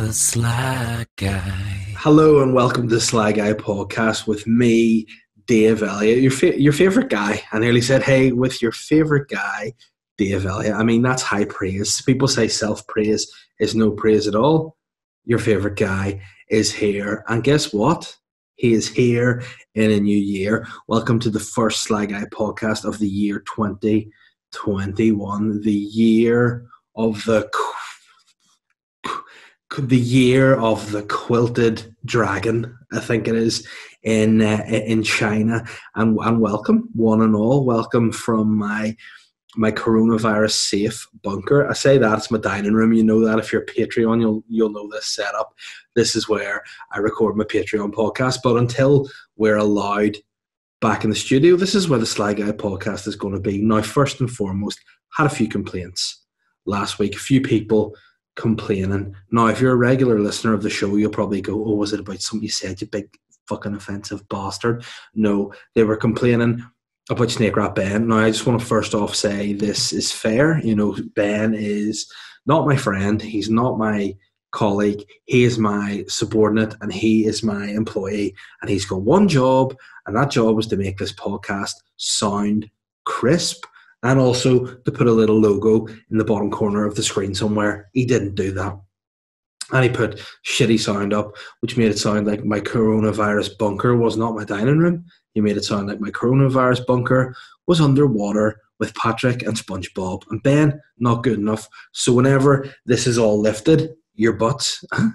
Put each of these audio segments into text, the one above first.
the Sly Guy. Hello and welcome to the SLY GUY podcast with me, Dave Elliott, your favourite guy. I nearly said, hey, with your favourite guy, Dave Elliott. I mean, that's high praise. People say self-praise is no praise at all. Your favourite guy is here. And guess what? He is here in a new year. Welcome to the first SLY GUY podcast of the year 2021, the year of the quilted dragon, I think it is, in China. And welcome, one and all. Welcome from my coronavirus safe bunker. I say that, it's my dining room. You know that if you're a Patreon, you'll know this setup. This is where I record my Patreon podcast. But until we're allowed back in the studio, this is where the SLY GUY podcast is going to be. Now, first and foremost, had a few complaints last week. A few people complaining. Now, if you're a regular listener of the show, you'll probably go, oh, was it about something you said, you big fucking offensive bastard? No, they were complaining about Snake Rat Ben. Now, I just want to first off say this is fair. You know, Ben is not my friend. He's not my colleague. He is my subordinate and he is my employee. And he's got one job, and that job was to make this podcast sound crisp and also to put a little logo in the bottom corner of the screen somewhere. He didn't do that. And he put shitty sound up, which made it sound like my coronavirus bunker was not my dining room. He made it sound like my coronavirus bunker was underwater with Patrick and SpongeBob. And Ben, not good enough. So whenever this is all lifted, your butts, I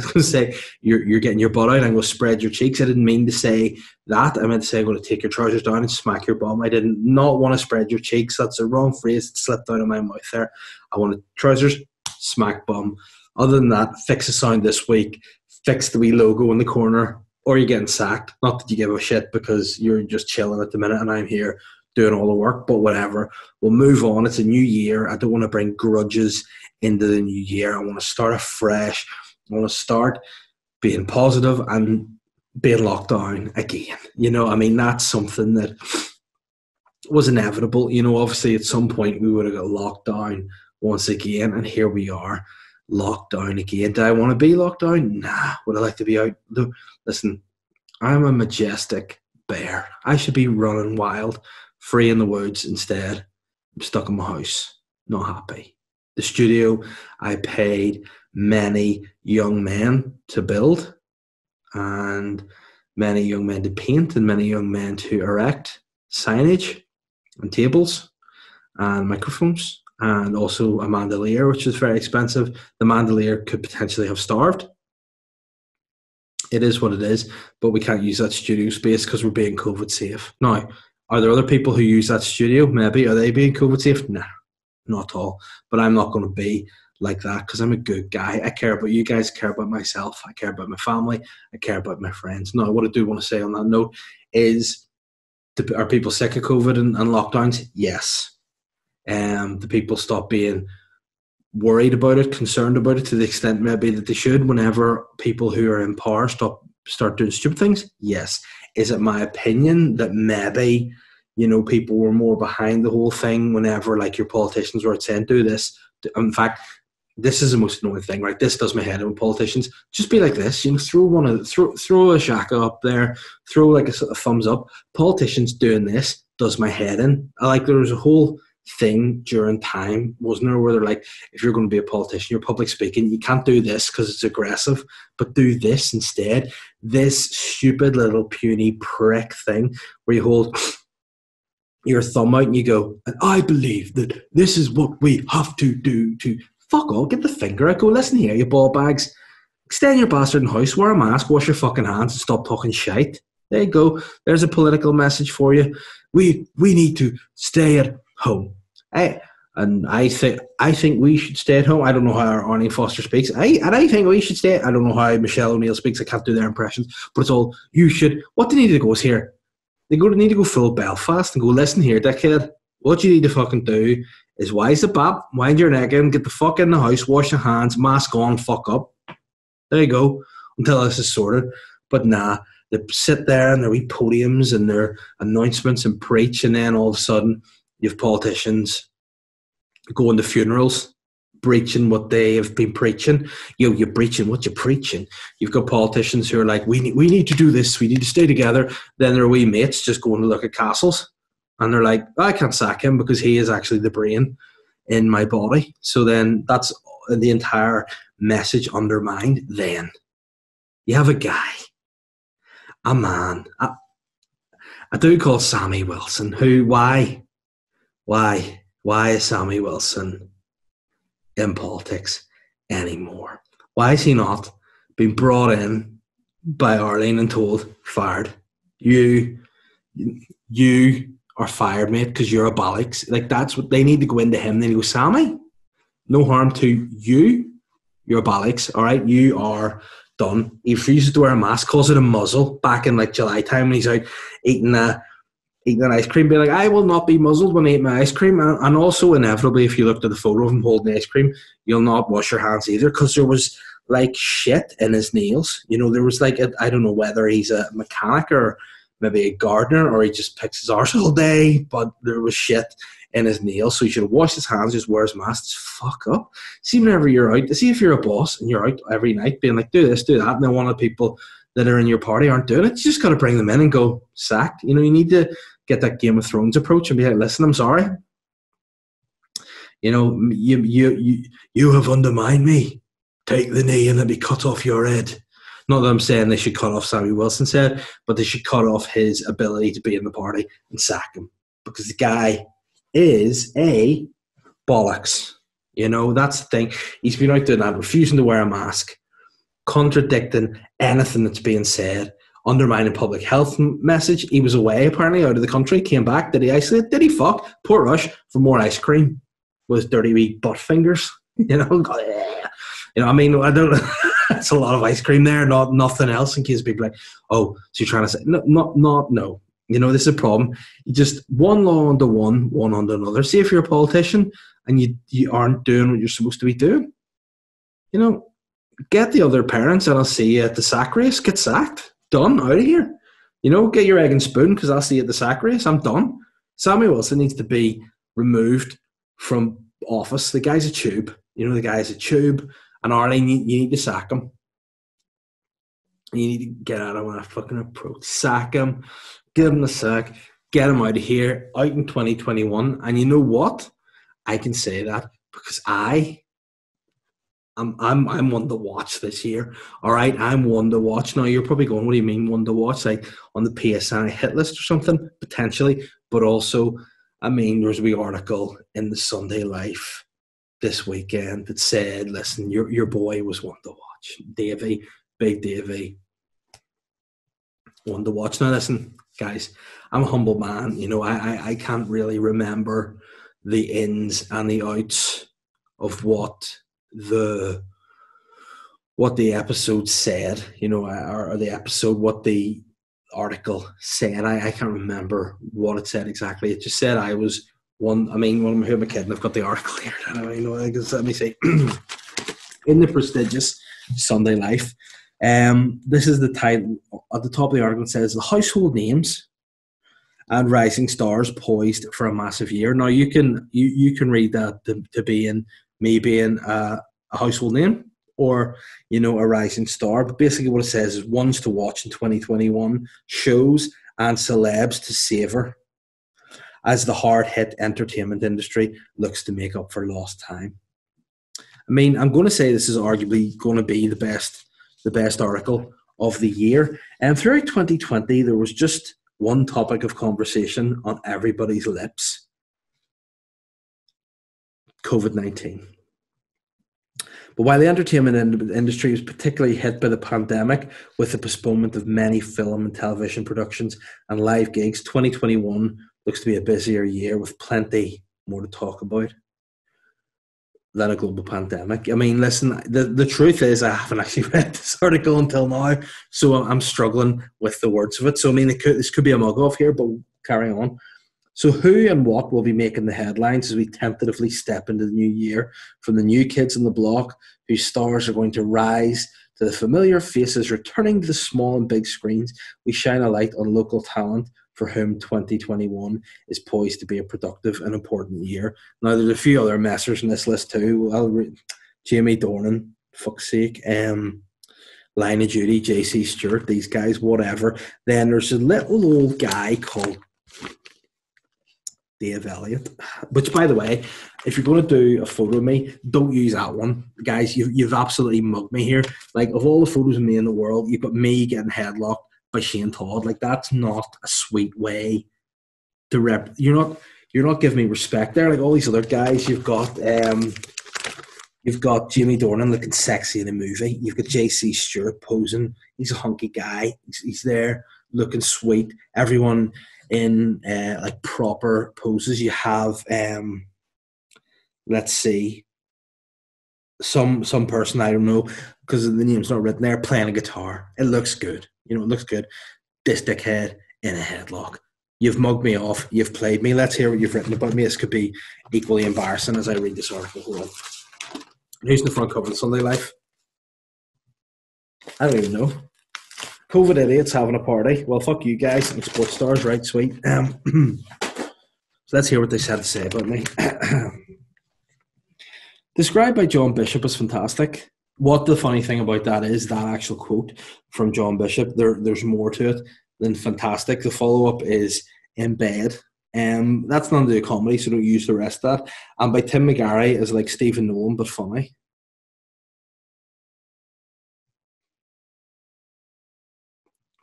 was going to say, you're getting your butt out, I'm going to spread your cheeks. I didn't mean to say that. I meant to say I'm going to take your trousers down and smack your bum. I didn't not want to spread your cheeks. That's a wrong phrase. It slipped out of my mouth there. I wanted trousers, smack bum. Other than that, fix the sound this week. Fix the wee logo in the corner, or you're getting sacked. Not that you give a shit because you're just chilling at the minute and I'm here doing all the work, but whatever. We'll move on. It's a new year. I don't want to bring grudges into the new year. I want to start afresh. I want to start being positive and being locked down again. You know, I mean, that's something that was inevitable. You know, obviously at some point we would have got locked down once again, and here we are, locked down again. Do I want to be locked down? Nah. Would I like to be out? Listen, I'm a majestic bear. I should be running wild, free in the woods. Instead, I'm stuck in my house, not happy. The studio I paid many young men to build, and many young men to paint, and many young men to erect signage and tables and microphones, and also a mandolier, which is very expensive. The mandolier could potentially have starved. It is what it is, but we can't use that studio space because we're being COVID safe. Now, are there other people who use that studio? Maybe. Are they being COVID safe? Nah, not at all. But I'm not going to be like that because I'm a good guy. I care about you guys. I care about myself. I care about my family. I care about my friends. Now, what I do want to say on that note is, are people sick of COVID and lockdowns? Yes. The people stop being worried about it, concerned about it to the extent maybe that they should whenever people who are in power start doing stupid things? Yes. Is it my opinion that maybe, you know, people were more behind the whole thing whenever, like, your politicians were saying, do this? In fact, this is the most annoying thing, right? This does my head in with politicians. Just be like this, you know, throw a shaka up there, throw like a sort of thumbs up. Politicians doing this does my head in. There was a whole thing during time, wasn't there, where they're like, if you're going to be a politician, you're public speaking, you can't do this because it's aggressive, but do this instead. This stupid little puny prick thing where you hold your thumb out and you go, and I believe that this is what we have to do to... Fuck off, get the finger out, go, listen here, you ball bags. Stay in your bastard house, wear a mask, wash your fucking hands, and stop talking shite. There you go. There's a political message for you. We need to stay at home. I think we should stay at home. I don't know how Arnie Foster speaks. I think we should stay. I don't know how Michelle O'Neill speaks. I can't do their impressions. But it's all, you should. What do they need to go is here. They need to go full Belfast and go, listen here, dickhead. What you need to fucking do is wise the bap, wind your neck in, get the fuck in the house, wash your hands, mask on, fuck up. There you go. Until this is sorted. But nah, they sit there and their wee podiums and their announcements and preach, and then all of a sudden you have politicians going to funerals breaching what they have been preaching. You're breaching what you're preaching. You've got politicians who are like, we need to do this, we need to stay together. Then their wee mates just going to look at castles, and they're like, I can't sack him because he is actually the brain in my body. So then that's the entire message undermined. Then you have a guy, a man, I do call Sammy Wilson, who, why is Sammy Wilson in politics anymore? Why is he not being brought in by Arlene and told, fired? You are fired, mate, because you're a bollocks. Like, that's what they need to go into him. Then he goes, Sammy, no harm to you. You're a bollocks, all right? You are done. He refuses to wear a mask, calls it a muzzle back in like July time when he's out eating an ice cream, being like, I will not be muzzled when I eat my ice cream. And also, inevitably, if you looked at the photo of him holding the ice cream, you'll not wash your hands either, because there was like shit in his nails. You know, there was like, I don't know whether he's a mechanic or maybe a gardener, or he just picks his arse all day, but there was shit in his nails. So he should have washed his hands, just wear his mask. Just fuck up. See, whenever you're out, see if you're a boss and you're out every night being like, do this, do that, and then one of the people that are in your party aren't doing it, you just got to bring them in and go, sacked. You know, you need to get that Game of Thrones approach and be like, listen, I'm sorry. You know, you have undermined me. Take the knee and let me cut off your head. Not that I'm saying they should cut off Sammy Wilson's head, but they should cut off his ability to be in the party and sack him, because the guy is a bollocks. You know, that's the thing. He's been out doing that, refusing to wear a mask, contradicting anything that's being said, undermining public health message. He was away, apparently, out of the country, came back. Did he isolate? Did he fuck? Poor Rush for more ice cream with his dirty wee butt fingers. You know, I mean, I don't know. That's a lot of ice cream there, not nothing else, in case people are like, oh, so you're trying to say, no. You know, this is a problem. You just one law under one under another. See, if you're a politician and you aren't doing what you're supposed to be doing, you know, get the other parents and I'll see you at the sack race. Get sacked. Done. Out of here. You know, get your egg and spoon, because I'll see you at the sack race. I'm done. Sammy Wilson needs to be removed from office. The guy's a tube. You know, the guy's a tube. And Arlene, you need to sack him. You need to get at him with a fucking approach. Sack him. Give him the sack. Get him out of here. Out in 2021. And you know what? I can say that because I'm one to watch this year. All right, I'm one to watch. Now you're probably going, what do you mean one to watch? Like on the PSI hit list or something, potentially. But also, I mean, there's a wee article in the Sunday Life this weekend that said, listen, your boy was one to watch. Davey, big Davey, one to watch. Now listen, guys, I'm a humble man. You know, I can't really remember the ins and the outs of what the episode said, you know, or the episode, what the article said. I can't remember what it said exactly. It just said I was one. I mean, when I'm here, my kid, and I've got the article here. Let me see. In the prestigious Sunday Life, this is the title. At the top of the article, it says the household names and rising stars poised for a massive year. Now you can read that to being me being a household name, or, you know, a rising star. But basically what it says is ones to watch in 2021, shows and celebs to savour as the hard-hit entertainment industry looks to make up for lost time. I mean, I'm going to say this is arguably going to be the best article of the year. And throughout 2020, there was just one topic of conversation on everybody's lips: COVID-19. But while the entertainment industry was particularly hit by the pandemic with the postponement of many film and television productions and live gigs, 2021 looks to be a busier year with plenty more to talk about than a global pandemic. I mean, listen, the truth is I haven't actually read this article until now, so I'm struggling with the words of it. So, I mean, this could be a mug-off here, but we'll carry on. So who and what will be making the headlines as we tentatively step into the new year? From the new kids on the block, whose stars are going to rise, to the familiar faces returning to the small and big screens, we shine a light on local talent for whom 2021 is poised to be a productive and important year. Now, there's a few other messers in this list too. Jamie Dornan, fuck's sake. Line of Duty, JC Stewart, these guys, whatever. Then there's a little old guy called Dave Elliott, which, by the way, if you're going to do a photo of me, don't use that one. Guys, you've absolutely mugged me here. Like, of all the photos of me in the world, you've got me getting headlocked by Shane Todd. Like, that's not a sweet way to rep. You're not giving me respect there. Like all these other guys, you've got Jamie Dornan looking sexy in a movie. You've got JC Stewart posing. He's a hunky guy. He's there looking sweet. Everyone in like proper poses. You have let's see, some person, I don't know because the name's not written there, playing a guitar. It looks good. It looks good. This dickhead in a headlock. You've mugged me off. You've played me. Let's hear what you've written about me. This could be equally embarrassing as I read this article. Hold on. Who's in the front cover of the Sunday Life? I don't even know. COVID idiots having a party. Well, fuck you guys. I'm sports stars, right? Sweet. So let's hear what they had to say about me. Described by John Bishop as fantastic. What the funny thing about that is, that actual quote from John Bishop, there's more to it than fantastic. The follow-up is in bed. That's not a comedy, so don't use the rest of that. And by Tim McGarry is like Stephen Nolan, but funny.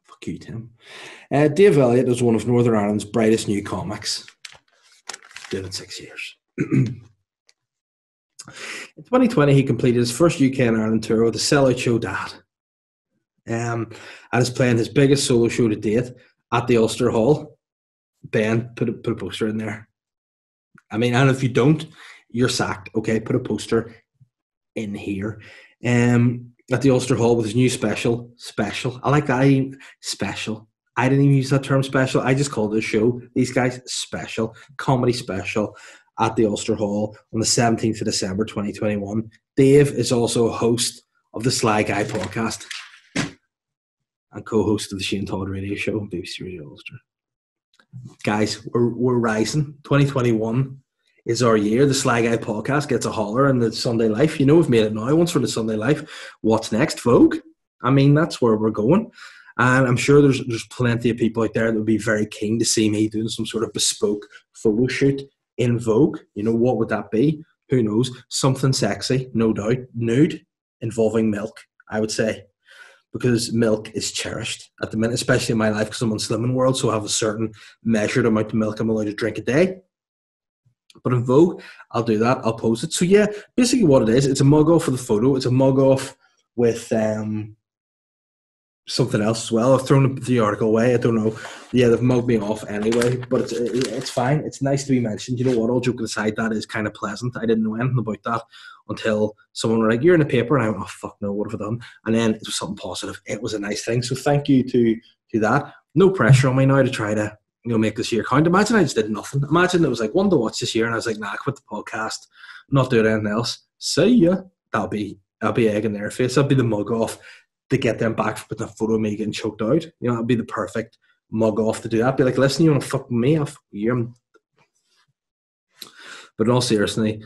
Fuck you, Tim. Dave Elliott is one of Northern Ireland's brightest new comics. Doing it 6 years. In 2020, he completed his first UK and Ireland tour with the sellout show Dad. And is playing his biggest solo show to date at the Ulster Hall. Ben, put a poster in there. I mean, and if you don't, you're sacked. Okay, put a poster in here. At the Ulster Hall with his new special. I like that. Special. I didn't even use that term special. I just called it a show. These guys, special. Comedy special at the Ulster Hall on the 17th of December 2021. Dave is also a host of the SLY Guy podcast and co-host of the Shane Todd radio show on BBC Radio Ulster. Guys, we're rising. 2021 is our year. The SLY Guy podcast gets a holler in the Sunday Life. We've made it now. Once for the Sunday Life, what's next, Vogue? I mean, that's where we're going. And I'm sure there's plenty of people out there that would be very keen to see me doing some sort of bespoke photo shoot in Vogue. What would that be? Who knows? Something sexy, no doubt. Nude, involving milk, I would say. Because milk is cherished at the minute, especially in my life because I'm on Slimming World, so I have a certain measured amount of milk I'm allowed to drink a day. But in Vogue, I'll do that. I'll post it. So yeah, basically what it is, it's a mug off for the photo. It's a mug off with something else as well. I've thrown the article away. I don't know. Yeah, they've mugged me off anyway, but it's fine. It's nice to be mentioned. You know what? All joking aside, that is kind of pleasant. I didn't know anything about that until someone was like, "You're in the paper," and I went, "Oh fuck no, what have I done?" And then it was something positive. It was a nice thing. So thank you to that. No pressure on me now to try to make this year count. Imagine I just did nothing. Imagine it was like one to watch this year, and I was like, "Nah, quit the podcast, not doing anything else." See ya. That'll be egg in their face. That'll be the mug off to get them back for putting a photo of me getting choked out. That'd be the perfect mug off to do that. Be like, "Listen, you want to fuck me off? You." But in all seriousness,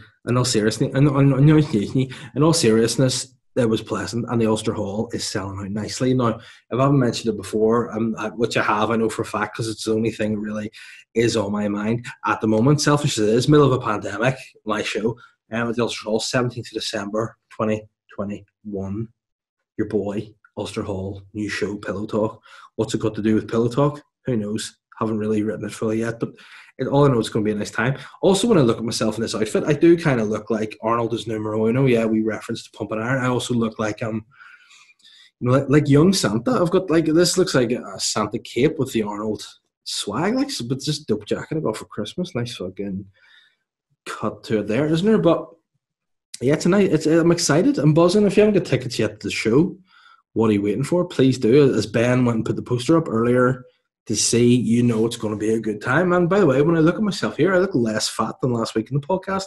it was pleasant, and the Ulster Hall is selling out nicely. Now, if I haven't mentioned it before, which I have, I know for a fact, because it's the only thing that really is on my mind at the moment. Selfish as it is, middle of a pandemic, my show, at the Ulster Hall, 17th of December, 2021. Your boy, Ulster Hall, new show, Pillowtalk. What's it got to do with Pillowtalk? Who knows? Haven't really written it fully yet, but all I know it's going to be a nice time. Also, when I look at myself in this outfit, I do kind of look like Arnold is numero uno. Yeah, we referenced Pump and Iron. I also look like like young Santa. I've got this looks like a Santa cape with the Arnold swag, but just dope jacket I got for Christmas. Nice fucking cut to it there, isn't there? But yeah, tonight I'm excited. I'm buzzing. If you haven't got tickets yet to the show, what are you waiting for? Please do. As Ben went and put the poster up earlier to see, it's going to be a good time. And by the way, when I look at myself here, I look less fat than last week in the podcast.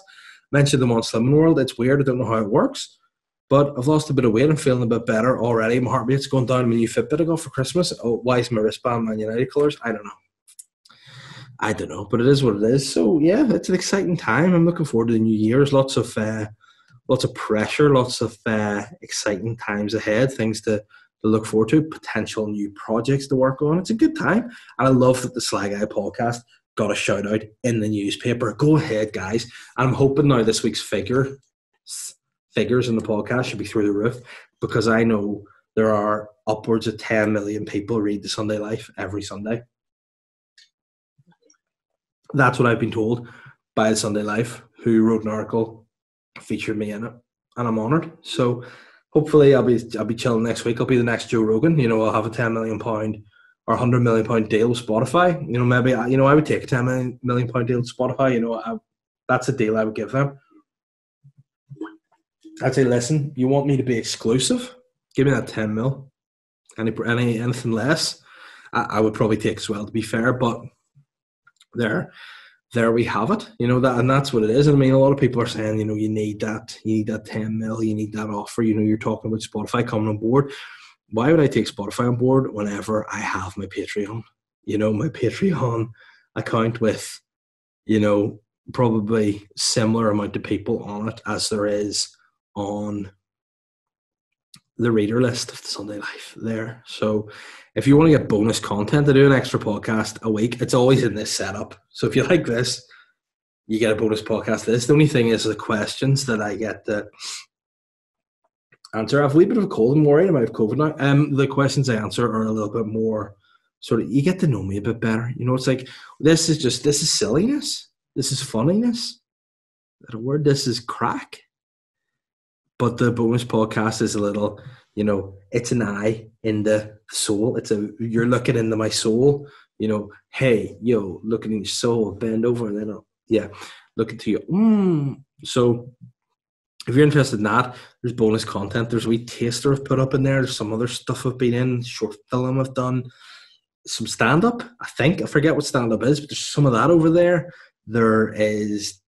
Mentioned them on Slimming World. It's weird. I don't know how it works, but I've lost a bit of weight. I'm feeling a bit better already. My heart rate's going down. My new Fitbit I got for Christmas. Oh, why is my wristband Man United colours? I don't know. I don't know, but it is what it is. So yeah, it's an exciting time. I'm looking forward to the new year. There's lots of pressure, lots of exciting times ahead, things to look forward to, potential new projects to work on. It's a good time. And I love that the SLY Guy podcast got a shout out in the newspaper. Go ahead, guys. I'm hoping now this week's figures in the podcast should be through the roof, because I know there are upwards of 10 million people read the Sunday Life every Sunday. That's what I've been told by the Sunday Life, who wrote an article, featured me in it, and I'm honoured. So hopefully I'll be chilling next week. I'll be the next Joe Rogan. I'll have a £10 million or £100 million deal with Spotify. Maybe I would take a £10 million deal with Spotify. That's a deal I would give them. I'd say, listen, you want me to be exclusive? Give me that 10 mil. Anything less, I would probably take as well, to be fair. But there we have it. And that's what it is. I mean, a lot of people are saying, you need that 10 mil, you need that offer. You're talking about Spotify coming on board. Why would I take Spotify on board whenever I have my Patreon? My Patreon account with, probably similar amount of people on it as there is on the reader list of the Sunday Life there. So if you want to get bonus content, I do an extra podcast a week. It's always in this setup. So if you like this, you get a bonus podcast. The only thing is the questions that I get to answer. I have a wee bit of a cold. I'm worried about COVID now. The questions I answer are a little bit more sort of, you get to know me a bit better. It's like, this is silliness. This is funniness. Is that a word? This is crack. But the bonus podcast is a little, it's an eye in the soul. You're looking into my soul, hey, look in your soul, bend over, and then look into you. So if you're interested in that, there's bonus content. There's a wee taster I've put up in there. There's some other stuff I've been in, short film I've done, some stand-up, I think. I forget what stand-up is, but there's some of that over there. There is,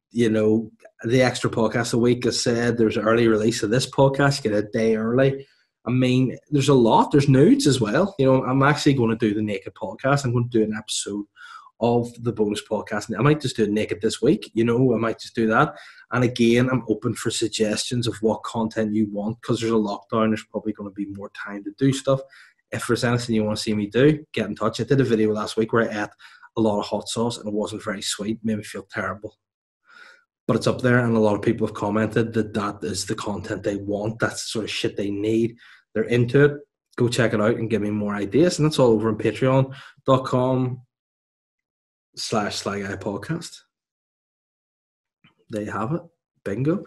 the extra podcast a week. I said there's an early release of this podcast. You get a day early. I mean, there's a lot. There's nudes as well. I'm actually going to do the naked podcast. I'm going to do an episode of the bonus podcast. I might just do it naked this week. I might just do that. And again, I'm open for suggestions of what content you want, because there's a lockdown. There's probably going to be more time to do stuff. If there's anything you want to see me do, get in touch. I did a video last week where I ate a lot of hot sauce and it wasn't very sweet. It made me feel terrible. But it's up there, and a lot of people have commented that is the content they want. That's the sort of shit they need. They're into it. Go check it out and give me more ideas. And that's all over on patreon.com/SLY Guy Podcast. There you have it. Bingo.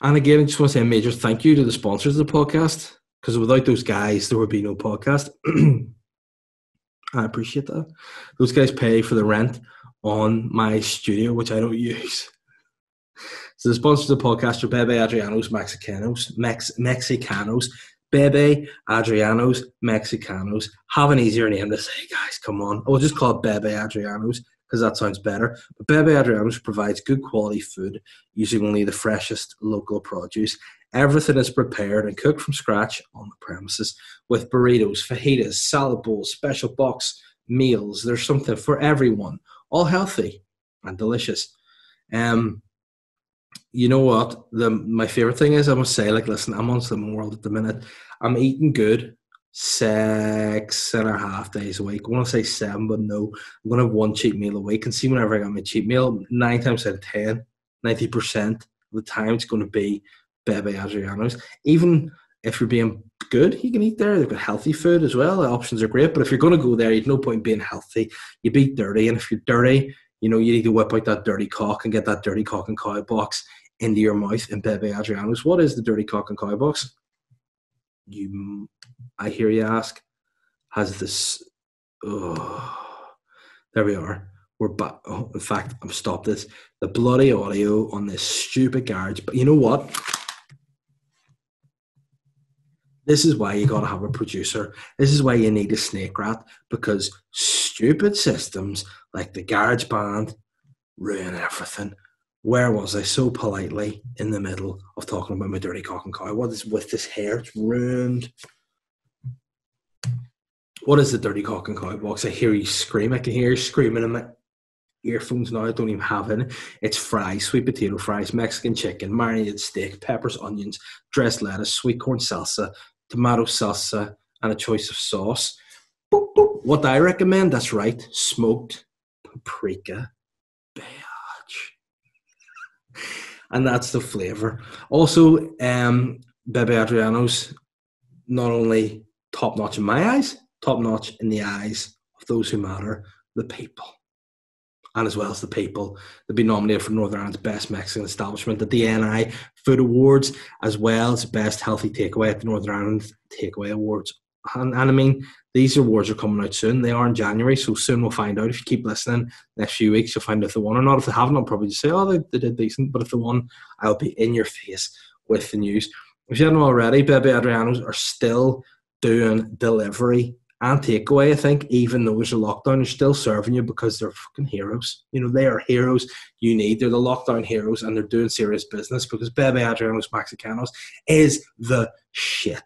And again, I just want to say a major thank you to the sponsors of the podcast, because without those guys, there would be no podcast. I appreciate that. Those guys pay for the rent on my studio, which I don't use. So the sponsors of the podcast are Bebe, Adrianos, Mexicanos. Bebe, Adrianos, Mexicanos. Have an easier name to say, guys. Come on. We'll just call it Bebe Adrianos, because that sounds better. But Bebe Adrianos provides good quality food using only the freshest local produce. Everything is prepared and cooked from scratch on the premises, with burritos, fajitas, salad bowls, special box meals. There's something for everyone. All healthy and delicious. You know what? My favorite thing is, I must say, listen, I'm on some world at the minute. I'm eating good 6.5 days a week. I want to say 7, but no. I'm going to have one cheat meal a week. And see, whenever I got my cheat meal, 9 times out of 10, 90% of the time, it's going to be Bebe Adrianos. Even if you're being good, you can eat there. They've got healthy food as well. The options are great. But if you're going to go there, you've no point in being healthy. You be dirty. And if you're dirty, you need to whip out that dirty cock and get that dirty cock and cow box into your mouth in Bebe Adrianos. What is the dirty cock and cow box? I hear you ask. Has this? Oh, there we are. We're back. Oh, in fact, I've stopped this. The bloody audio on this stupid garage. But you know what? This is why you got to have a producer. This is why you need a snake rat, because stupid systems like the GarageBand ruin everything. Where was I so politely in the middle of talking about my dirty cock and cow? What is with this hair? It's ruined. What is the dirty cock and cow box? I hear you scream. I can hear you screaming in my earphones now don't even have in it. It's fries, sweet potato fries, Mexican chicken, marinated steak, peppers, onions, dressed lettuce, sweet corn salsa, tomato salsa, and a choice of sauce. Boop, boop. What I recommend, that's right, smoked paprika bitch. And that's the flavour. Also, Bebe Adrianos, not only top-notch in my eyes, top-notch in the eyes of those who matter, the people. And as well as the people, they've been nominated for Northern Ireland's Best Mexican Establishment at the NI Food Awards, as well as Best Healthy Takeaway at the Northern Ireland Takeaway Awards. And I mean, these awards are coming out soon. They are in January, so soon we'll find out. If you keep listening, next few weeks, you'll find out if they won or not. If they haven't, I'll probably just say, oh, they did decent. But if they won, I'll be in your face with the news. If you haven't already, Bebe Adrianos are still doing delivery and takeaway, I think, even though there's a lockdown, they're still serving you because they're fucking heroes. You know, they are heroes you need. They're the lockdown heroes, and they're doing serious business because Bebe Adrianos Mexicanos is the shit.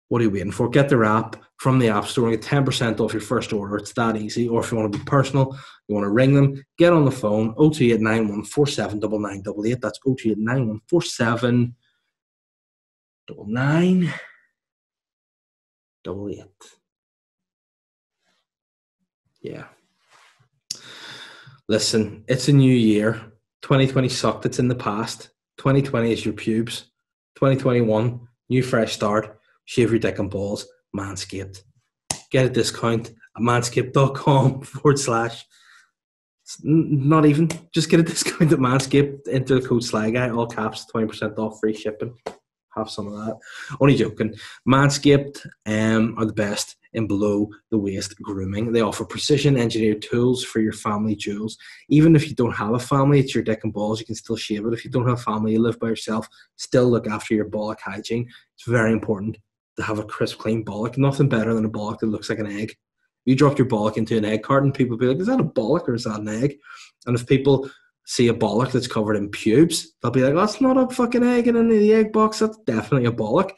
What are you waiting for? Get their app from the App Store and get 10% off your first order. It's that easy. Or if you want to be personal, you want to ring them, get on the phone, 02891 479988. That's 02891 479988. Yeah. Listen, it's a new year. 2020 sucked. It's in the past. 2020 is your pubes. 2021, new fresh start. Shave your dick and balls. Manscaped. Get a discount at manscaped.com / not even. Just get a discount at Manscaped. Enter the code SLY GUY, all caps, 20% off, free shipping. Have some of that. Only joking. Manscaped are the best in below-the-waist grooming. They offer precision-engineered tools for your family jewels. Even if you don't have a family, it's your dick and balls, you can still shave it. If you don't have a family, you live by yourself, still look after your bollock hygiene. It's very important to have a crisp, clean bollock. Nothing better than a bollock that looks like an egg. You dropped your bollock into an egg carton, people will be like, is that a bollock or is that an egg? And if people see a bollock that's covered in pubes, they'll be like, that's not a fucking egg in the egg box. That's definitely a bollock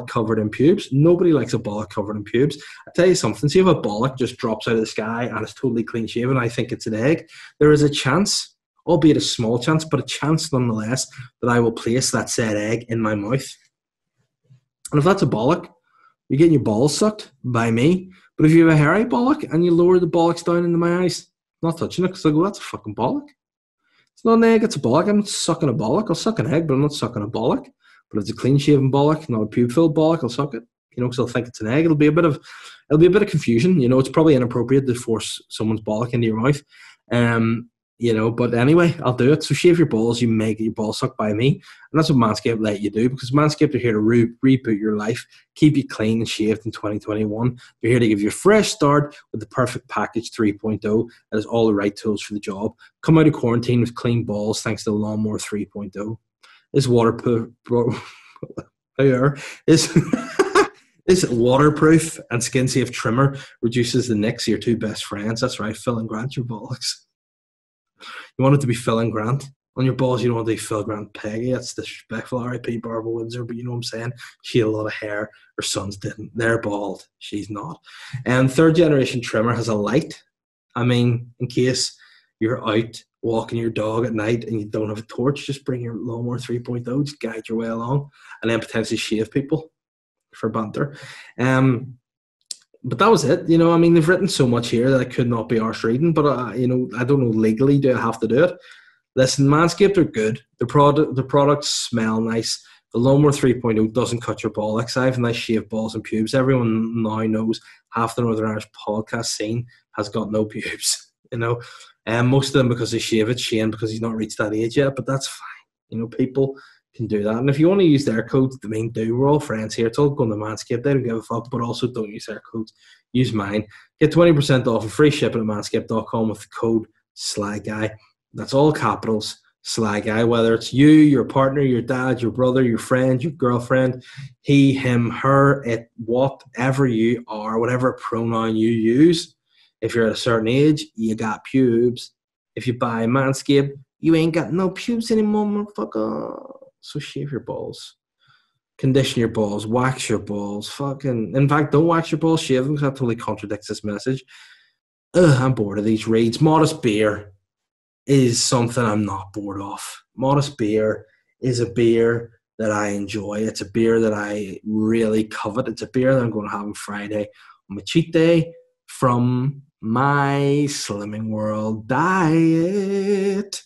covered in pubes. Nobody likes a bollock covered in pubes. I tell you something, see if a bollock just drops out of the sky and it's totally clean shaven, I think it's an egg. There is a chance, albeit a small chance, but a chance nonetheless, that I will place that said egg in my mouth. And if that's a bollock, you're getting your balls sucked by me. But if you have a hairy bollock and you lower the bollocks down into my eyes, I'm not touching it because I go, that's a fucking bollock. It's not an egg, it's a bollock. I'm not sucking a bollock. I'll suck an egg, but I'm not sucking a bollock. But if it's a clean-shaven bollock, not a pube-filled bollock, I'll suck it. You know, because I'll think it's an egg. It'll be a bit of confusion. You know, it's probably inappropriate to force someone's bollock into your mouth. You know, but anyway, I'll do it. So shave your balls, you may get your balls sucked by me. And that's what Manscaped let you do, because Manscaped are here to reboot your life, keep you clean and shaved in 2021. They're here to give you a fresh start with the Perfect Package 3.0 that has all the right tools for the job. Come out of quarantine with clean balls thanks to the Lawnmower 3.0. This waterproof... This waterproof and skin-safe trimmer reduces the nicks of your two best friends. That's right, Phil and Grant, your bollocks. You want it to be Phil and Grant. On your balls, you don't want to be Phil, Grant, Peggy. That's disrespectful. R.I.P. Barbara Windsor, but you know what I'm saying? She had a lot of hair. Her sons didn't. They're bald. She's not. And third-generation trimmer has a light. I mean, in case you're out walking your dog at night and you don't have a torch, just bring your Lawnmower 3.0, just guide your way along, and then potentially shave people for banter. But that was it. You know, I mean, they've written so much here that I could not be arse reading, but, you know, I don't know legally, do I have to do it? Listen, Manscaped are good. The products smell nice. The Lawnmower 3.0 doesn't cut your bollocks. I have nice shaved balls and pubes. Everyone now knows half the Northern Irish podcast scene has got no pubes, you know. And most of them because they shave it, Shane, because he's not reached that age yet, but that's fine. You know, people can do that. And if you want to use their codes, I mean, we're all friends here. It's all going to Manscaped. They don't give a fuck, but also don't use their codes. Use mine. Get 20% off and free shipping at manscaped.com with the code SLYGUY. That's all capitals, SLY GUY. Whether it's you, your partner, your dad, your brother, your friend, your girlfriend, he, him, her, it, whatever you are, whatever pronoun you use. If you're at a certain age, you got pubes. If you buy Manscaped, you ain't got no pubes anymore, motherfucker. So shave your balls, condition your balls, wax your balls, in fact, don't wax your balls, shave them, because that totally contradicts this message. I'm bored of these reads. Modest Beer is something I'm not bored of. Modest Beer is a beer that I enjoy. It's a beer that I really covet. It's a beer that I'm going to have on Friday on my cheat day from my Slimming World diet.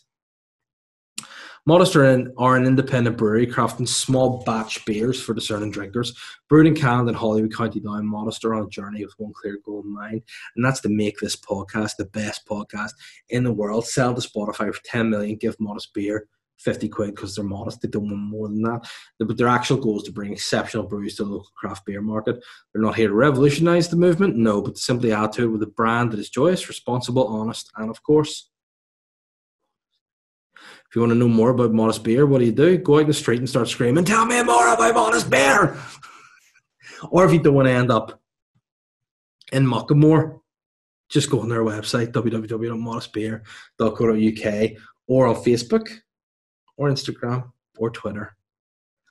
Modest are an independent brewery crafting small batch beers for discerning drinkers. Brewed in Canada and Holyrood, County Down, Modest are on a journey with one clear goal in mind, and that's to make this podcast the best podcast in the world. Sell to Spotify for 10 million, give Modest Beer 50 quid because they're modest. They don't want more than that. But their actual goal is to bring exceptional brews to the local craft beer market. They're not here to revolutionize the movement, no, but to simply add to it with a brand that is joyous, responsible, honest, and of course, if you want to know more about Modest Beer, what do? Go out in the street and start screaming, tell me more about Modest Beer! Or if you don't want to end up in Muckamore, just go on their website, www.modestbeer.co.uk, or on Facebook, or Instagram, or Twitter.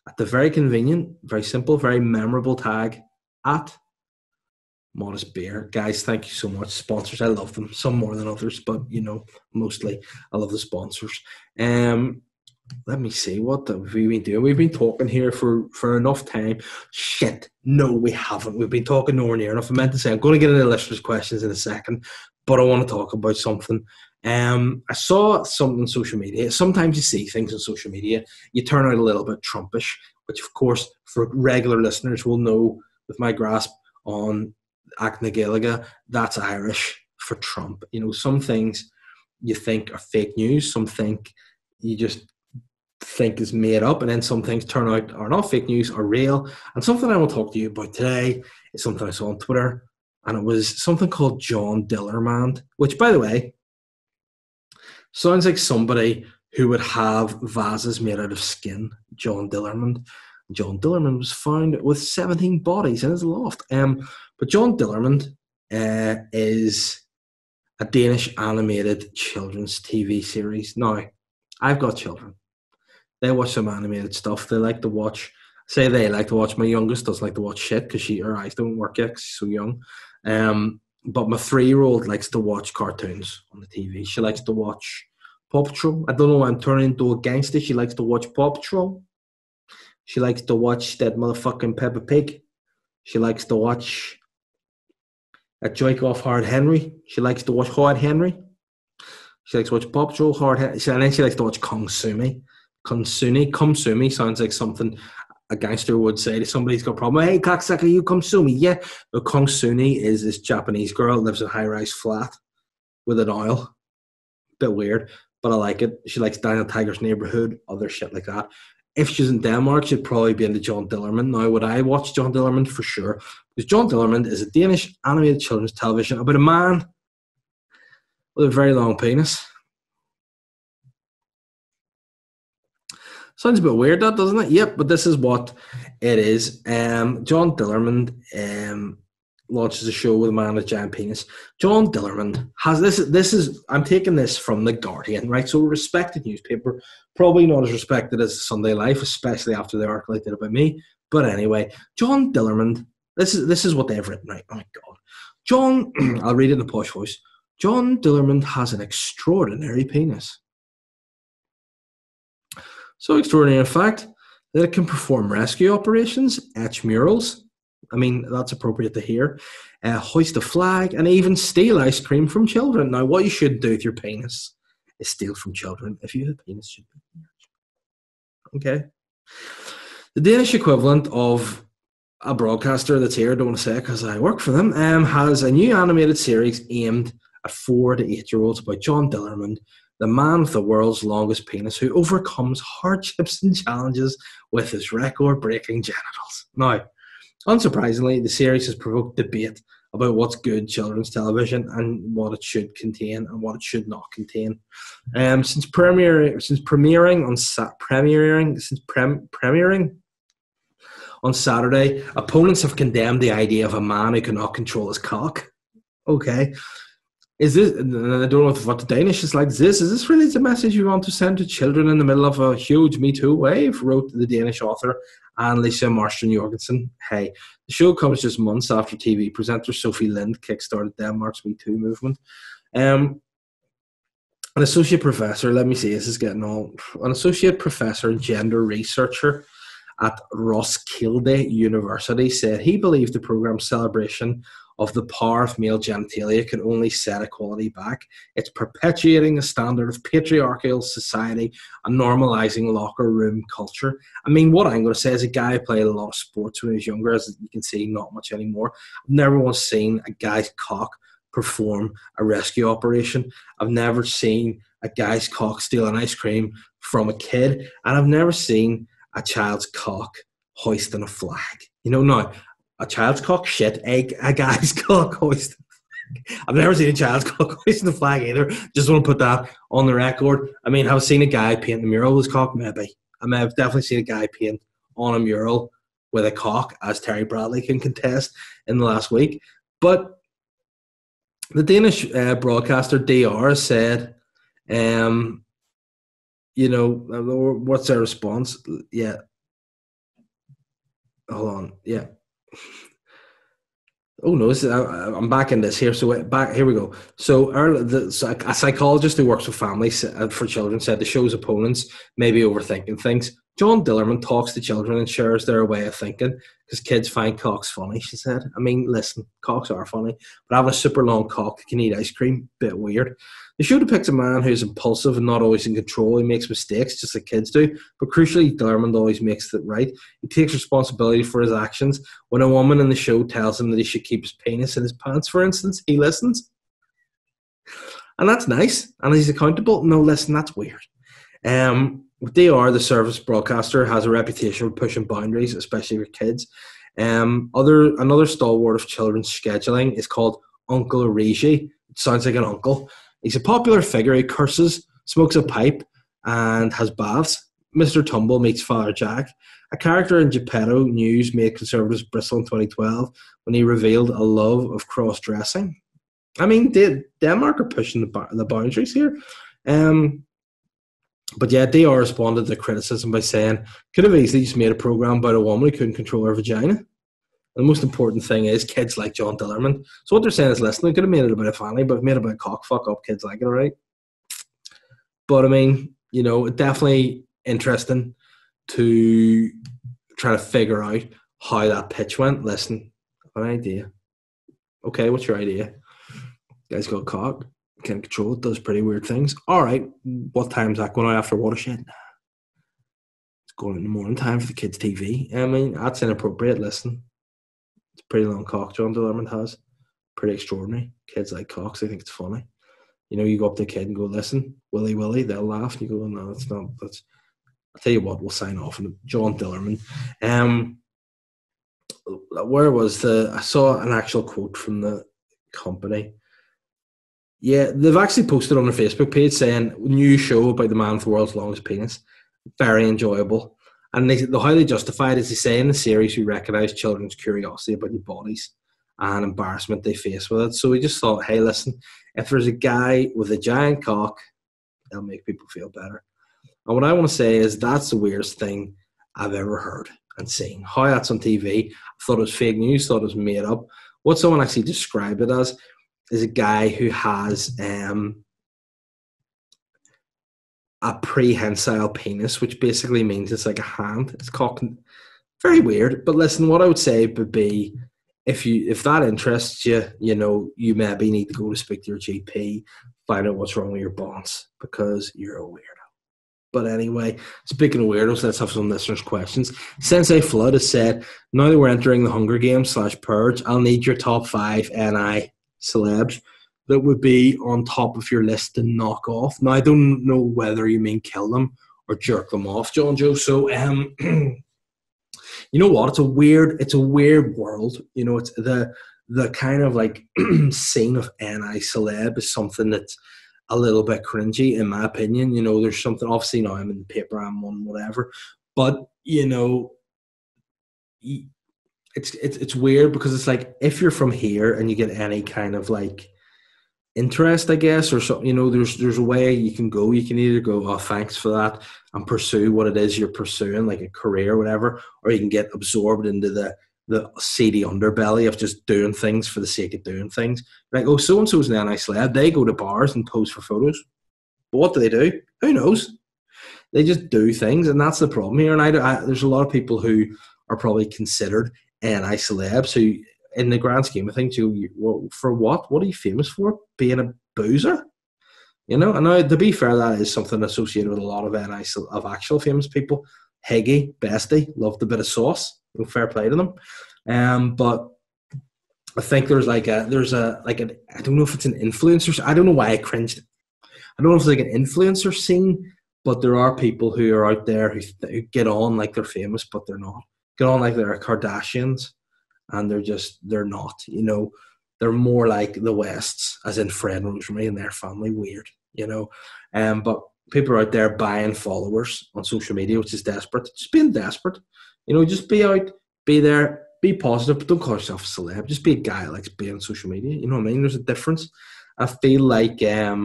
At the very convenient, very simple, very memorable tag, at Modest Beer. Guys, thank you so much. Sponsors, I love them. Some more than others, but mostly I love the sponsors. Let me see, what have we been doing? We've been talking here for enough time. Shit, no, we haven't. We've been talking nowhere near enough. I meant to say, I'm going to get into listeners' questions in a second, but I want to talk about something. I saw something on social media. Sometimes you see things on social media, you turn out a little bit Trumpish, which of course, for regular listeners will know with my grasp on Acna Gaeilge, that's Irish for Trump. Some things you think are fake news, some think you just think is made up, and then some things turn out are not fake news, are real. And something I will talk to you about today is something I saw on Twitter, and it was something called John Dillermand, which, by the way, sounds like somebody who would have vases made out of skin. John Dillermand. John Dillermand was found with 17 bodies in his loft. But John Dillermand is a Danish animated children's TV series. Now, I've got children. They watch some animated stuff. They like to watch. My youngest doesn't like to watch shit because her eyes don't work yet because she's so young. But my 3-year-old likes to watch cartoons on the TV. She likes to watch Paw Patrol. I don't know why I'm turning into a gangster. She likes to watch Paw Patrol. She likes to watch that motherfucking Peppa Pig. She likes to watch a joke off Hard Henry. She likes to watch Hard Henry. She likes to watch Paw Patrol, Hard Henry. And then she likes to watch Kung Sumi. Come Sumi sounds like something a gangster would say to somebody who's got a problem. Hey, cocksucker, you come sue me. Yeah. But Kung Sumi is this Japanese girl, lives in a high-rise flat with an oil. Bit weird, but I like it. She likes Daniel Tiger's Neighborhood, other shit like that. If she's in Denmark, she'd probably be into John Dillermand. Now, would I watch John Dillermand? For sure. Because John Dillermand is a Danish animated children's television about a man with a very long penis. Sounds a bit weird, that, doesn't it? Yep, but this is what it is. John Dillermand launches a show with a man with a giant penis. John Dillermand has this is I'm taking this from The Guardian, right? So a respected newspaper, probably not as respected as Sunday Life, especially after the article I did about me. But anyway, John Dillermand, this is what they've written, right? Oh my God. John, I'll read it in a posh voice. John Dillermand has an extraordinary penis. So extraordinary, in fact, that it can perform rescue operations, etch murals. I mean, that's appropriate to hear. Hoist a flag, and even steal ice cream from children. Now, what you should do with your penis is steal from children. If you have a penis, should be okay. The Danish equivalent of a broadcaster that's here, I don't want to say it because I work for them, has a new animated series aimed at 4 to 8-year-olds about John Dillermand, the man with the world's longest penis who overcomes hardships and challenges with his record-breaking genitals. Now, unsurprisingly, the series has provoked debate about what's good children's television and what it should contain and what it should not contain. Since premiering on Saturday, opponents have condemned the idea of a man who cannot control his cock. Okay. Is this, and I don't know what the Danish is like, is this really the message you want to send to children in the middle of a huge Me Too wave, wrote the Danish author Annelise Marstrand Jorgensen. Hey, the show comes just months after TV presenter Sophie Lind kickstarted Denmark's Me Too movement. An associate professor, let me see, this is getting all, an associate professor and gender researcher at Roskilde University said he believed the programme's celebration of the power of male genitalia could only set equality back. It's perpetuating a standard of patriarchal society and normalising locker room culture. I mean, what I'm going to say is a guy who played a lot of sports when he was younger, as you can see, not much anymore. I've never once seen a guy's cock perform a rescue operation. I've never seen a guy's cock steal an ice cream from a kid. And I've never seen a child's cock hoisting a flag. You know, now, a child's cock, shit, a guy's cock hoisting a flag. I've never seen a child's cock hoisting a flag either. Just want to put that on the record. I mean, I've seen a guy paint a mural with his cock, maybe. I mean, I've definitely seen a guy paint on a mural with a cock, as Terry Bradley can contest in the last week. But the Danish broadcaster DR said, you know, what's their response? Yeah. Hold on. Yeah. Oh no! I'm back in this here. So here we go. So a psychologist who works with families for children said the show's opponents may be overthinking things. John Dillerman talks to children and shares their way of thinking because kids find cocks funny, she said. I mean, listen, cocks are funny, but having a super long cock that can eat ice cream, bit weird. The show depicts a man who's impulsive and not always in control. He makes mistakes just like kids do, but crucially, Dillerman always makes it right. He takes responsibility for his actions. When a woman in the show tells him that he should keep his penis in his pants, for instance, he listens. And that's nice. And he's accountable. No, listen, that's weird. With DR, the service broadcaster has a reputation for pushing boundaries, especially with kids. Another stalwart of children's scheduling is called Uncle Origi. It sounds like an uncle. He's a popular figure. He curses, smokes a pipe, and has baths. Mr. Tumble meets Father Jack. A character in Geppetto News made conservatives bristle in 2012 when he revealed a love of cross-dressing. I mean, Denmark are pushing the boundaries here. But yeah, DR responded to criticism by saying, could have easily just made a programme about a woman who couldn't control her vagina. And the most important thing is kids like John Dillerman. So what they're saying is, listen, they could have made it about a family, but made it about cock fuck up, kids like it, right? But I mean, you know, definitely interesting to try to figure out how that pitch went. Listen, I've an idea. Okay, what's your idea? You guys got cock. Can't control it, does pretty weird things. All right, what time's that going out after Watershed? It's going in the morning time for the kids' TV. I mean, that's inappropriate. Listen, it's a pretty long cock John Dillerman has. Pretty extraordinary. Kids like cocks, they think it's funny. You know, you go up to a kid and go, listen, Willy Willy, they'll laugh. And you go, no, it's not. That's. I'll tell you what, we'll sign off on John Dillerman. Where was I saw an actual quote from the company. Yeah, they've actually posted on their Facebook page saying, new show about the man with the world's longest penis. Very enjoyable. And how they justify it is they say in the series we recognise children's curiosity about their bodies and embarrassment they face with it. So we just thought, hey, listen, if there's a guy with a giant cock, it'll make people feel better. And what I want to say is that's the weirdest thing I've ever heard and seen. How that's on TV, I thought it was fake news, thought it was made up. What someone actually described it as is a guy who has a prehensile penis, which basically means it's like a hand. It's cock. Very weird. But listen, what I would say would be, if that interests you, you know, you maybe need to go to speak to your GP, find out what's wrong with your bones, because you're a weirdo. But anyway, speaking of weirdos, let's have some listeners' questions. Sensei Flood has said, now that we're entering the Hunger Games /Purge, I'll need your top 5 NI celebs that would be on top of your list to knock off. Now, I don't know whether you mean kill them or jerk them off, John Joe. So, you know what? It's a weird world. You know, it's the kind of like scene of NI celeb is something that's a little bit cringy, in my opinion. You know, there's something, obviously now I'm in the paper, I'm on whatever, but you know, it's weird because it's like, if you're from here and you get any kind of like interest, I guess, or so. There's a way you can go. You can either go, oh, thanks for that, and pursue what it is you're pursuing, like a career or whatever, or you can get absorbed into the seedy underbelly of just doing things for the sake of doing things. Like, oh, so and so's an anti-celeb. They go to bars and pose for photos. But what do they do? Who knows? They just do things, and that's the problem here. And there's a lot of people who are probably considered anti-celebs who, in the grand scheme of things, for what? What are you famous for? Being a boozer? And now, to be fair, that is something associated with a lot of actual famous people. Heggy, Bestie, loved a bit of sauce. Fair play to them. But I think there's I don't know if it's an influencer. I don't know why I cringed. I don't know if it's like an influencer scene, but there are people who are out there who get on like they're famous, but they're not. Get on like they're Kardashians, and they're not. They're more like the Wests, as in Fred and Rosemary and their family. Weird, But people are out there buying followers on social media, which is desperate. Just being desperate. Just be out, be there, be positive, but don't call yourself a celeb. Just be a guy that likes being on social media. You know what I mean? There's a difference. I feel like, I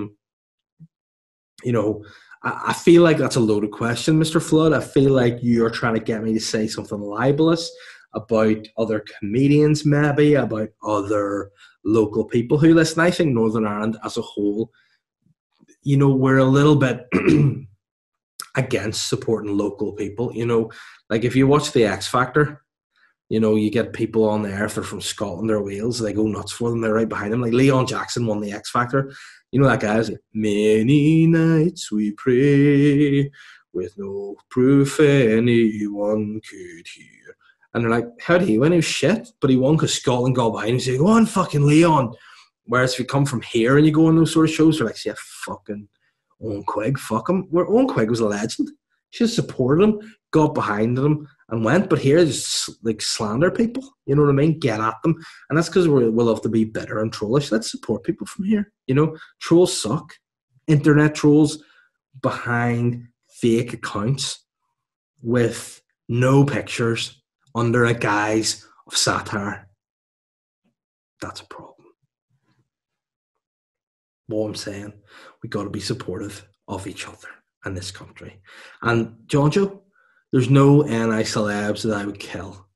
feel like that's a loaded question, Mr. Flood. I feel like you're trying to get me to say something libelous about other comedians, maybe, about other local people who listen. I think Northern Ireland as a whole, we're a little bit against supporting local people. Like if you watch The X Factor, you get people on there, if they're from Scotland or Wales, they go nuts for them. They're right behind them. Like Leon Jackson won The X Factor. That guy is like, many nights we pray with no proof anyone could hear. And they're like, how did he win? He was shit, but he won because Scotland got behind him. He's like, go on, fucking Leon. Whereas if you come from here and you go on those sort of shows, they're like, yeah, fucking Owen Quigg, fuck him. Where Owen Quigg was a legend. She just supported him, got behind him, and went. But here, just like slander people. You know what I mean? Get at them. And that's because we love to be bitter and trollish. Let's support people from here. Trolls suck. Internet trolls behind fake accounts with no pictures under a guise of satire. That's a problem. What I'm saying, we got to be supportive of each other in this country. And Johnjo, there's no anti-celebs that I would kill.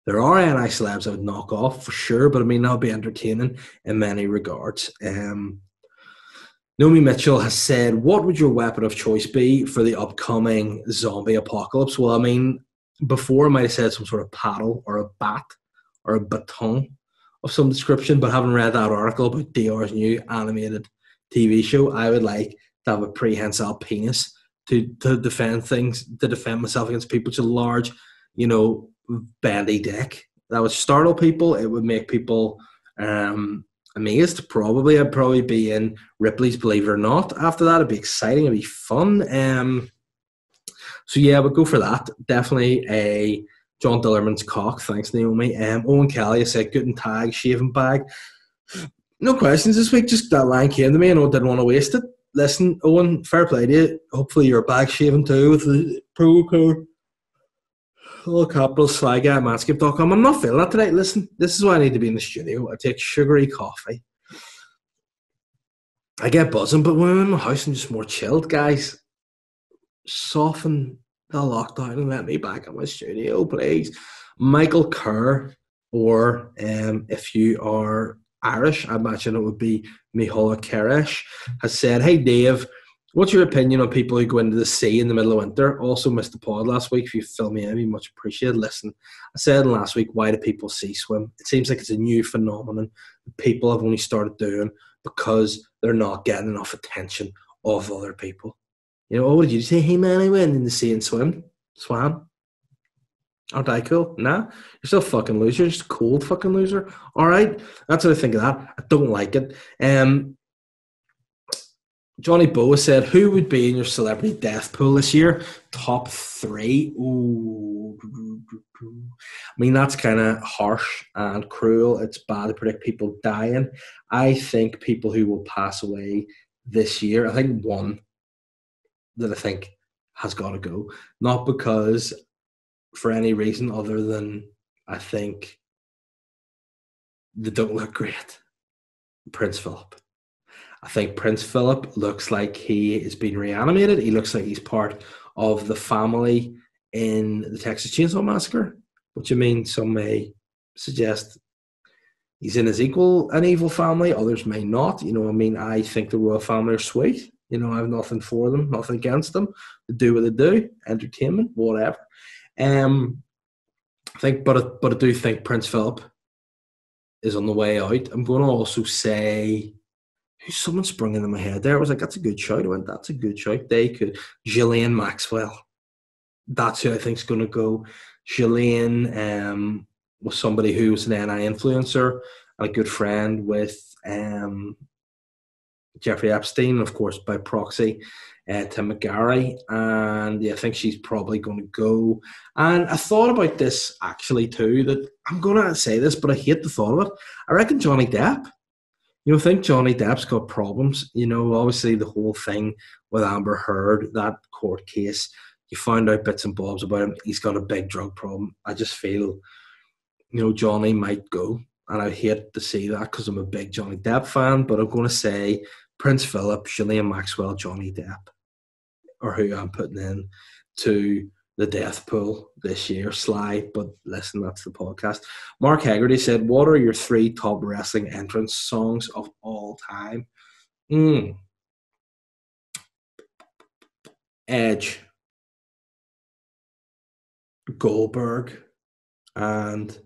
There are anti-celebs I would knock off for sure, but I mean, that'll be entertaining in many regards. Naomi Mitchell has said, what would your weapon of choice be for the upcoming zombie apocalypse? Well, I mean, before I might have said some sort of paddle or a bat or a baton of some description, but having read that article about DR's new animated TV show, I would like to have a prehensile penis to defend things, to defend myself against people. It's a large, bendy dick. That would startle people. It would make people amazed, probably. I'd probably be in Ripley's Believe It or Not after that. It'd be exciting. It'd be fun. So yeah, I would go for that. Definitely a John Dillerman's cock. Thanks, Naomi. Owen Kelly, I said, Guten Tag, shaving bag. No questions this week. Just that line came to me and I didn't want to waste it. Listen, Owen, fair play to you. Hopefully you're bag shaving too with the pro code. All capital SLY GUY Manscaped.com. I'm not feeling that today. Listen, this is why I need to be in the studio. I take sugary coffee. I get buzzing, but when I'm in my house, I'm just more chilled, guys. Soften the lockdown and let me back at my studio, please. Michael Kerr, or if you are Irish, I imagine it would be Mihola Keresh, has said, hey Dave, what's your opinion on people who go into the sea in the middle of winter? Also missed the pod last week. If you fill me in, it'd be much appreciated. Listen, I said last week, why do people sea swim? It seems like it's a new phenomenon that people have only started doing because they're not getting enough attention of other people. What did you say? Hey man, I went in the sea and swam. Aren't I cool? Nah, you're still a fucking loser. You're just a cold fucking loser. All right, that's what I think of that. I don't like it. Johnny Boa said, who would be in your celebrity death pool this year? Top 3. Ooh. I mean, that's kind of harsh and cruel. It's bad to predict people dying. I think people who will pass away this year, I think one that I think has got to go. Not because for any reason other than I think they don't look great. Prince Philip. I think Prince Philip looks like he is being reanimated. He looks like he's part of the family in the Texas Chainsaw Massacre, which I mean, some may suggest he's in his an evil family. Others may not. You know, I mean, I think the royal family are sweet. You know, I have nothing for them, nothing against them. They do what they do, entertainment, whatever. I think, but I do think Prince Philip is on the way out. I'm going to also say, who's someone sprung into my head there? I was like, that's a good shout. I went, that's a good shout. They could. Ghislaine Maxwell. That's who I think is going to go. Ghislaine was somebody who was an NI influencer and a good friend with Jeffrey Epstein, of course, by proxy, Tim McGarry. And yeah, I think she's probably going to go. And I thought about this actually too, that I'm going to say this, but I hate the thought of it. I reckon Johnny Depp. You know, I think Johnny Depp's got problems. You know, obviously the whole thing with Amber Heard, that court case, you found out bits and bobs about him. He's got a big drug problem. I just feel, you know, Johnny might go. And I hate to see that because I'm a big Johnny Depp fan, but I'm going to say Prince Philip, Ghislaine Maxwell, Johnny Depp are who I'm putting in to the death pool this year. Sly, but listen, that's the podcast. Mark Haggerty said, what are your 3 top wrestling entrance songs of all time? Edge, Goldberg, and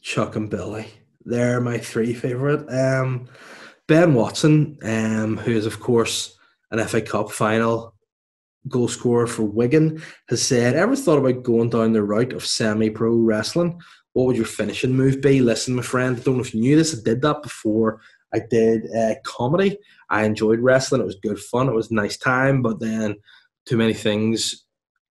Chuck and Billy. They're my 3 favourite. Ben Watson, who is, of course, an FA Cup final goal scorer for Wigan, has said, ever thought about going down the route of semi-pro wrestling? What would your finishing move be? Listen, my friend, I don't know if you knew this. I did that before I did comedy. I enjoyed wrestling. It was good fun. It was a nice time, but then too many things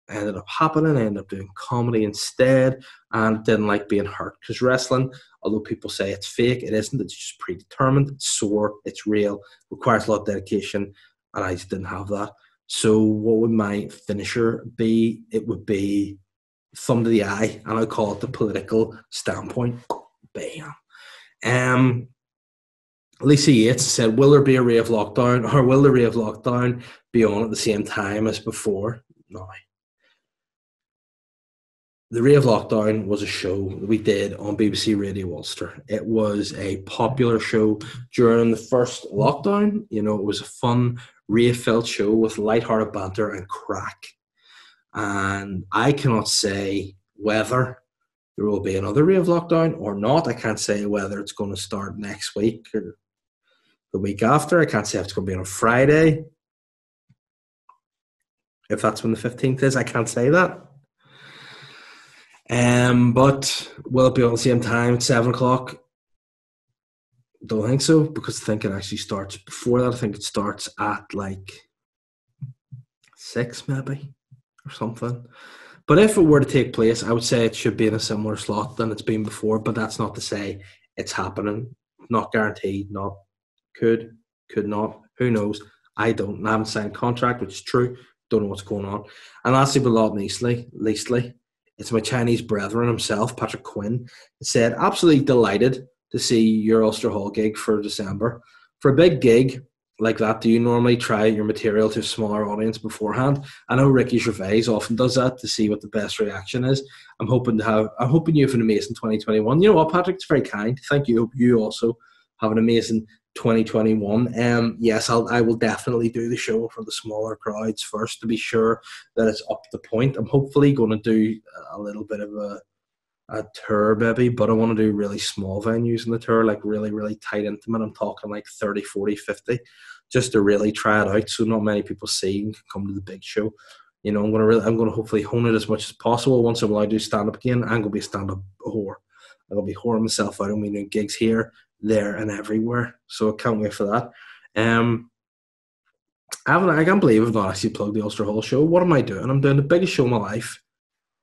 ended up happening. I ended up doing comedy instead and didn't like being hurt because wrestling, although people say it's fake, it isn't. It's just predetermined. It's sore. It's real. Requires a lot of dedication, and I just didn't have that. So what would my finisher be? It would be thumb to the eye, and I call it the political standpoint. Bam. Lisa Yates said, will there be a rave lockdown, or will the rave lockdown be on at the same time as before? No. The Rave Lockdown was a show that we did on BBC Radio Ulster. It was a popular show during the first lockdown. You know, it was a fun, rave-filled show with lighthearted banter and crack. And I cannot say whether there will be another Rave Lockdown or not. I can't say whether it's going to start next week or the week after. I can't say if it's going to be on a Friday. If that's when the 15th is, I can't say that. But will it be on the same time at 7 o'clock? Don't think so, because I think it actually starts before that. I think it starts at like 6 maybe or something. But if it were to take place, I would say it should be in a similar slot than it's been before, but that's not to say it's happening. Not guaranteed, not could not. Who knows? I haven't signed a contract, which is true. Don't know what's going on. And lastly but not leastly, it's my Chinese brethren himself, Patrick Quinn, said, absolutely delighted to see your Ulster Hall gig for December. For a big gig like that, do you normally try your material to a smaller audience beforehand? I know Ricky Gervais often does that to see what the best reaction is. I'm hoping you have an amazing 2021. You know what, Patrick? It's very kind. Thank you. Hope you also have an amazing 2021. Yes, I will definitely do the show for the smaller crowds first to be sure that it's up to point. I'm hopefully going to do a little bit of a tour, Bebe, but I want to do really small venues in the tour, like really, really tight, intimate. I'm talking like 30, 40, 50, just to really try it out so not many people see and can come to the big show. You know, I'm going to hopefully hone it as much as possible. Once I'm allowed to do stand-up again, I'm going to be a stand-up whore. I'm going to be whoring myself out. I'm going to be doing gigs here, there, and everywhere. So I can't wait for that. I can't believe I've not actually plugged the Ulster Hall show. What am I doing? I'm doing the biggest show of my life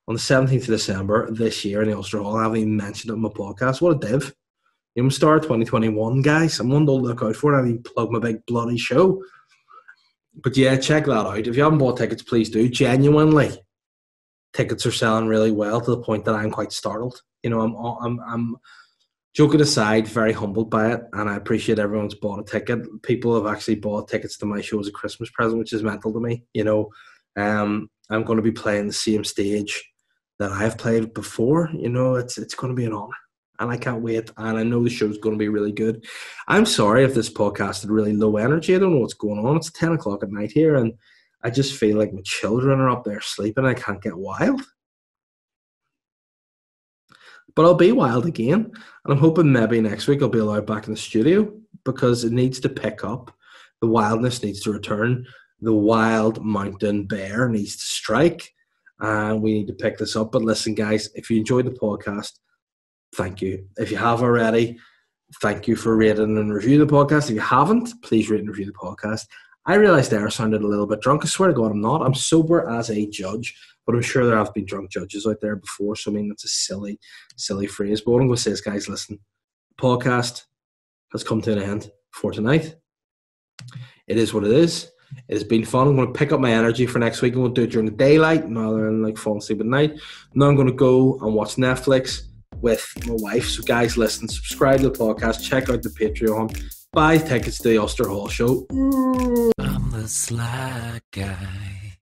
on the 17th of December this year in the Ulster Hall. I haven't even mentioned it on my podcast. What a div. I'm star 2021, guys. I'm one to look out for it. I haven't even plugged my big bloody show. But yeah, check that out. If you haven't bought tickets, please do. Genuinely, tickets are selling really well to the point that I'm quite startled. You know, joking aside, very humbled by it, and I appreciate everyone's bought a ticket. People have actually bought tickets to my show as a Christmas present, which is mental to me. I'm going to be playing the same stage that I've played before. It's going to be an honour, and I can't wait. And I know the show's going to be really good. I'm sorry if this podcast had really low energy. I don't know what's going on. It's 10 o'clock at night here, and I just feel like my children are up there sleeping. I can't get wild. But I'll be wild again, and I'm hoping maybe next week I'll be allowed back in the studio, because it needs to pick up. The wildness needs to return. The wild mountain bear needs to strike, and we need to pick this up. But listen, guys, if you enjoyed the podcast, thank you. If you have already, thank you for rating and reviewing the podcast. If you haven't, please rate and review the podcast. I realised there I sounded a little bit drunk. I swear to God, I'm not. I'm sober as a judge. But I'm sure there have been drunk judges out there before, so I mean, that's a silly, silly phrase. But what I'm going to say is, guys, listen, the podcast has come to an end for tonight. It is what it is. It has been fun. I'm going to pick up my energy for next week. I'm going to do it during the daylight rather than falling asleep at night. Now I'm going to go and watch Netflix with my wife. So, guys, listen, subscribe to the podcast, check out the Patreon, buy tickets to the Ulster Hall show. I'm the sly guy.